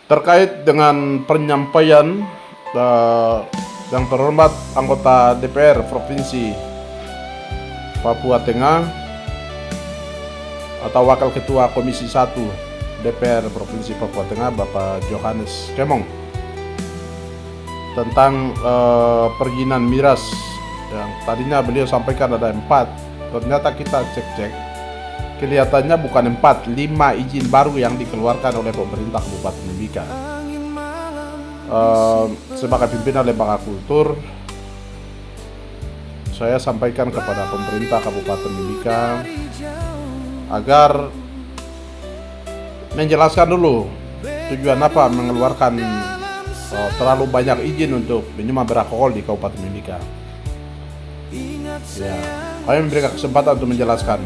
Terkait dengan penyampaian yang terhormat anggota DPR Provinsi Papua Tengah atau Wakil Ketua Komisi 1 DPR Provinsi Papua Tengah Bapak Johannes Kemong tentang perizinan miras yang tadinya beliau sampaikan ada 4, ternyata kita cek kelihatannya bukan 4, 5 izin baru yang dikeluarkan oleh pemerintah Kabupaten Mimika. Sebagai pimpinan Lembaga Kultur, saya sampaikan kepada pemerintah Kabupaten Mimika agar menjelaskan dulu tujuan apa mengeluarkan terlalu banyak izin untuk minuman beralkohol di Kabupaten Mimika. Ya, kami memberikan kesempatan untuk menjelaskan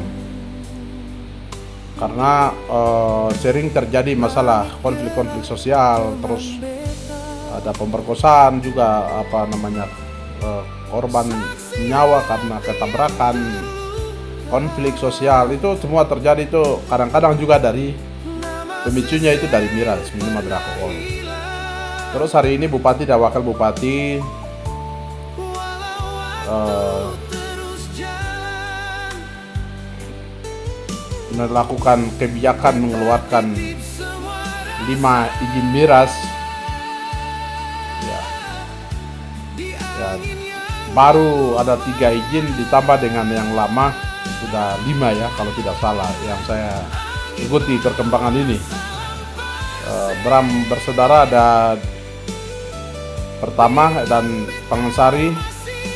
karena sering terjadi masalah konflik-konflik sosial, terus ada pemerkosaan juga korban nyawa karena ketabrakan, konflik sosial itu semua terjadi itu kadang-kadang juga dari pemicunya itu dari miras, minuman beralkohol. Terus hari ini Bupati dan Wakil Bupati melakukan kebijakan mengeluarkan 5 izin miras. Baru ada 3 izin ditambah dengan yang lama sudah 5 ya kalau tidak salah yang saya ikuti perkembangan ini. Bram bersaudara ada pertama dan Pangansari,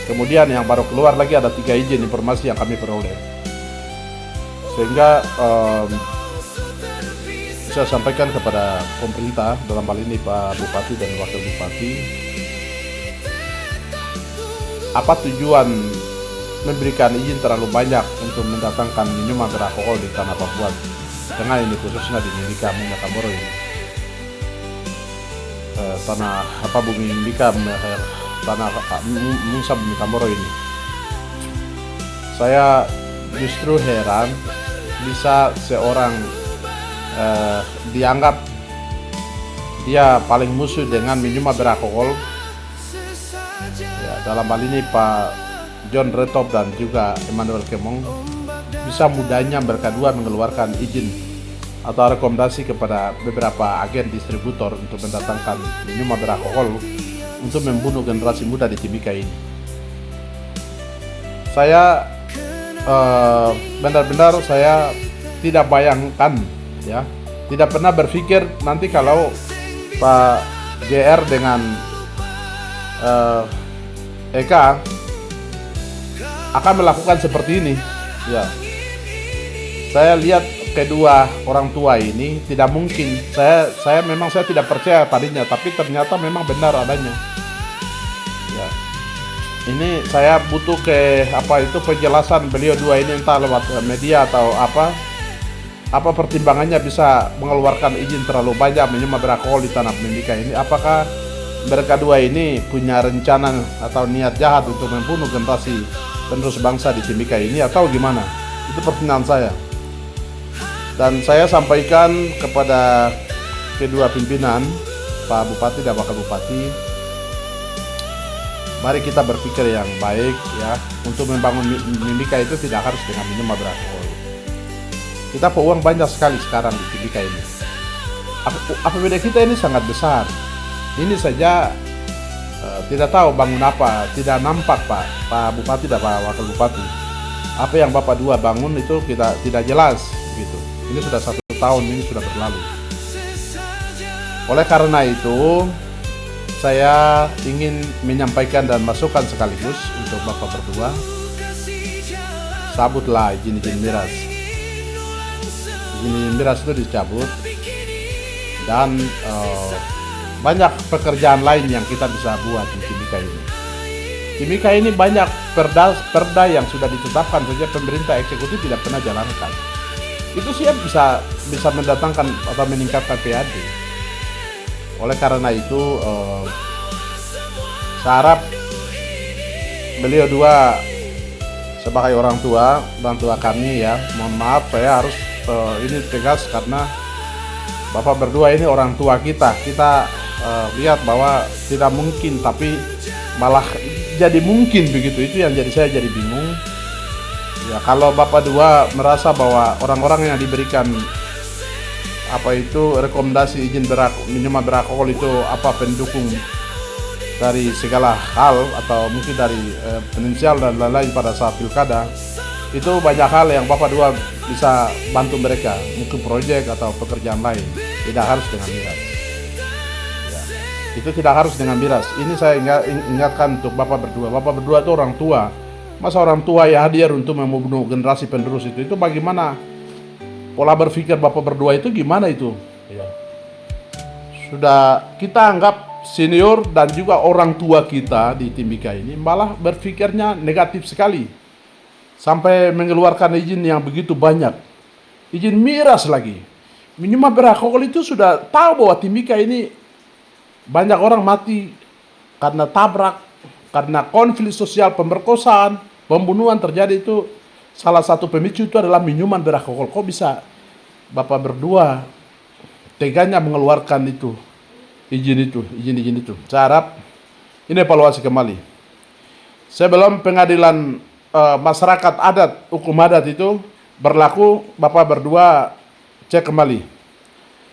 kemudian yang baru keluar lagi ada 3 izin informasi yang kami peroleh. Sehingga saya sampaikan kepada pemerintah dalam hal ini Pak Bupati dan Wakil Bupati, apa tujuan memberikan izin terlalu banyak untuk mendatangkan minuman beralkohol di tanah Papua Tengah ini, khususnya di Mimika Kamoro ini, tanah bumi Mimika, tanah Nusa Bumi Kamoro ini. Saya justru heran bisa seorang dianggap dia paling musuh dengan minuman beralkohol. Dalam hal ini Pak John Retop dan juga Emmanuel Kemong bisa mudahnya mereka dua mengeluarkan izin atau rekomendasi kepada beberapa agen distributor untuk mendatangkan minuman beralkohol untuk membunuh generasi muda di Timika ini. Saya benar-benar saya tidak bayangkan ya, tidak pernah berpikir nanti kalau Pak JR dengan Eka akan melakukan seperti ini ya. Saya lihat kedua orang tua ini tidak mungkin, saya memang saya tidak percaya tadinya, tapi ternyata memang benar adanya ya. Ini saya butuh penjelasan beliau dua ini, entah lewat media atau apa pertimbangannya bisa mengeluarkan izin terlalu banyak minuman beralkohol di tanah Mimika ini. Apakah mereka dua ini punya rencana atau niat jahat untuk membunuh generasi penerus bangsa di Timika ini atau gimana? Itu pertanyaan saya. Dan saya sampaikan kepada kedua pimpinan, Pak Bupati dan Wakil Bupati, mari kita berpikir yang baik ya. Untuk membangun Mimika itu tidak harus dengan minuman beralkohol. Kita uang banyak sekali sekarang di Timika ini. APBD kita ini sangat besar. Ini saja tidak tahu bangun apa, tidak nampak Pak Bupati dan Pak Wakil Bupati. Apa yang Bapak dua bangun itu kita tidak jelas gitu. Ini sudah 1 tahun ini sudah berlalu. Oleh karena itu, saya ingin menyampaikan dan masukan sekaligus untuk Bapak berdua. Cabutlah izin miras. Izin miras itu dicabut dan banyak pekerjaan lain yang kita bisa buat di Timika ini. Timika ini banyak perda yang sudah ditetapkan saja pemerintah eksekutif tidak pernah jalankan. Itu sih bisa mendatangkan atau meningkatkan PAD. Oleh karena itu saya harap beliau dua sebagai orang tua kami ya, mohon maaf saya harus ini tegas karena Bapak berdua ini orang tua kita. Kita lihat bahwa tidak mungkin, tapi malah jadi mungkin begitu. Itu yang saya jadi bingung. Ya, kalau Bapak dua merasa bahwa orang-orang yang diberikan apa itu rekomendasi izin minuman beralkohol itu pendukung dari segala hal atau mungkin dari finansial dan lain-lain pada saat pilkada, itu banyak hal yang Bapak dua bisa bantu mereka, mungkin proyek atau pekerjaan lain, tidak harus dengan miras. Ya, itu tidak harus dengan miras. Ini saya ingatkan untuk Bapak berdua itu orang tua. Masa orang tua ya hadir untuk membunuh generasi penerus itu bagaimana? Pola berpikir Bapak berdua itu gimana itu? Ya. Sudah kita anggap senior dan juga orang tua kita di Timika ini malah berpikirnya negatif sekali. Sampai mengeluarkan izin yang begitu banyak. Izin miras lagi. Minuman beralkohol itu sudah tahu bahwa Timika ini banyak orang mati karena tabrak, karena konflik sosial, pemerkosaan, pembunuhan terjadi itu. Salah satu pemicu itu adalah minuman beralkohol. Kok bisa Bapak berdua teganya mengeluarkan itu izin itu? Saya harap ini evaluasi kembali. Sebelum pengadilan masyarakat adat, hukum adat itu berlaku, Bapak berdua cek kembali.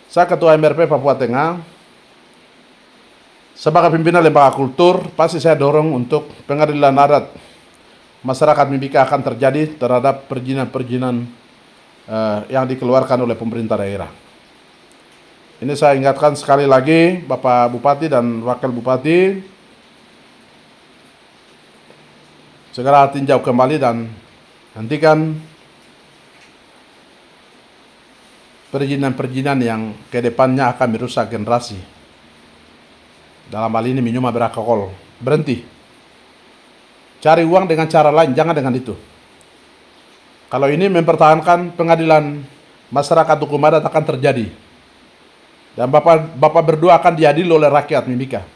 Saya Ketua MRP Papua Tengah, sebagai pimpinan lembaga kultur, pasti saya dorong untuk pengadilan adat masyarakat Mimika akan terjadi terhadap perizinan-perizinan yang dikeluarkan oleh pemerintah daerah. Ini saya ingatkan sekali lagi Bapak Bupati dan Wakil Bupati, segera tinjau kembali dan hentikan perizinan-perizinan yang kedepannya akan merusak generasi. Dalam hal ini minuman beralkohol, berhenti. Cari uang dengan cara lain, jangan dengan itu. Kalau ini mempertahankan pengadilan masyarakat hukum adat akan terjadi. Dan Bapak berdua akan diadili oleh rakyat Mimika.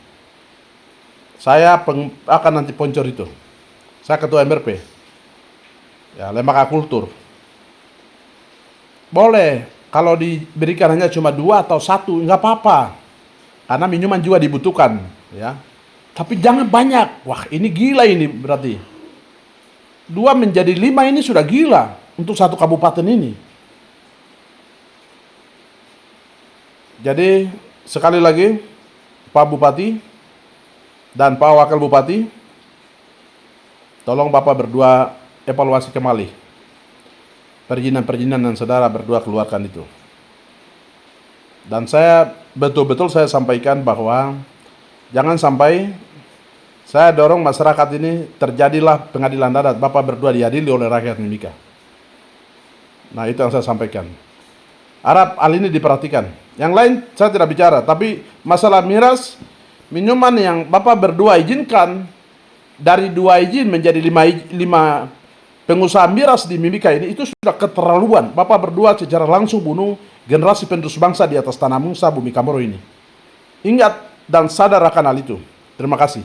Saya akan nanti poncor itu. Saya Ketua MRP. Ya, lembaga kultur. Boleh, kalau diberikan hanya cuma 2 atau 1, nggak apa-apa. Karena minuman juga dibutuhkan. Ya. Tapi jangan banyak. Wah, ini gila ini berarti. 2 menjadi 5 ini sudah gila untuk satu kabupaten ini. Jadi sekali lagi Pak Bupati dan Pak Wakil Bupati, tolong Bapak berdua evaluasi kembali perizinan-perizinan yang saudara berdua keluarkan itu. Dan saya betul-betul saya sampaikan bahwa jangan sampai saya dorong masyarakat ini terjadilah pengadilan adat, Bapak berdua diadili oleh rakyat Mimika. Nah, itu yang saya sampaikan. Harap hal ini diperhatikan. Yang lain saya tidak bicara, tapi masalah miras, minuman yang Bapak berdua izinkan, dari 2 izin menjadi 5 pengusaha miras di Mimika ini, itu sudah keterlaluan. Bapak berdua secara langsung bunuh generasi penerus bangsa di atas tanah Musa, bumi Kamoro ini. Ingat dan sadar akan hal itu. Terima kasih.